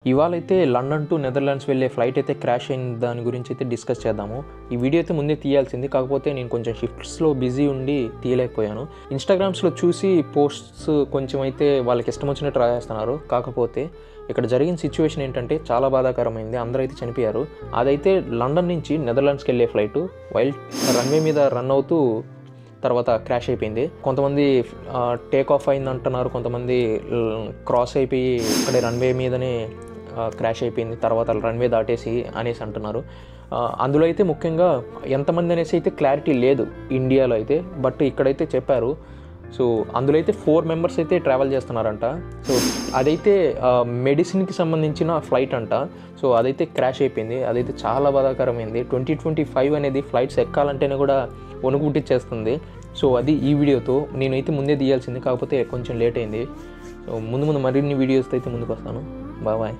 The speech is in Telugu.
ఇవాళైతే లండన్ టు నెదర్లాండ్స్ వెళ్ళే ఫ్లైట్ అయితే క్రాష్ అయిన దాని గురించి అయితే డిస్కస్ చేద్దాము. ఈ వీడియో అయితే ముందే తీయాల్సింది, కాకపోతే నేను కొంచెం షిఫ్ట్స్లో బిజీ ఉండి తీయలేకపోయాను. ఇన్స్టాగ్రామ్స్లో చూసి పోస్ట్స్ కొంచెం అయితే వాళ్ళకి ఇష్టం వచ్చినట్టు రాసేస్తున్నారు. కాకపోతే ఇక్కడ జరిగిన సిచ్యువేషన్ ఏంటంటే చాలా బాధాకరమైంది. అందరూ అయితే చనిపోయారు. అదైతే లండన్ నుంచి నెదర్లాండ్స్కి వెళ్ళే ఫ్లైట్ వైల్డ్ రన్వే మీద రన్ అవుతూ తర్వాత క్రాష్ అయిపోయింది. కొంతమంది టేక్ ఆఫ్ అయింది అంటున్నారు, కొంతమంది క్రాస్ అయిపోయి ఇక్కడే రన్వే మీదనే క్రాష్ అయిపోయింది, తర్వాత రన్వే దాటేసి అనేసి అంటున్నారు. అందులో అయితే ముఖ్యంగా ఎంతమంది అనేసి అయితే క్లారిటీ లేదు ఇండియాలో అయితే, బట్ ఇక్కడైతే చెప్పారు. సో అందులో అయితే 4 మెంబర్స్ అయితే ట్రావెల్ చేస్తున్నారంట. సో అదైతే మెడిసిన్కి సంబంధించిన ఫ్లైట్ అంట. సో అదైతే క్రాష్ అయిపోయింది. అదైతే చాలా బాధాకరమైంది. 2025 అనేది ఫ్లైట్స్ ఎక్కాలంటేనే కూడా వణుకు పుట్టించేస్తుంది. సో అది ఈ వీడియోతో నేనైతే ముందే తీయాల్సింది, కాకపోతే కొంచెం లేట్ అయింది. సో ముందు మరిన్ని వీడియోస్తో అయితే ముందుకు వస్తాను. బాయ్.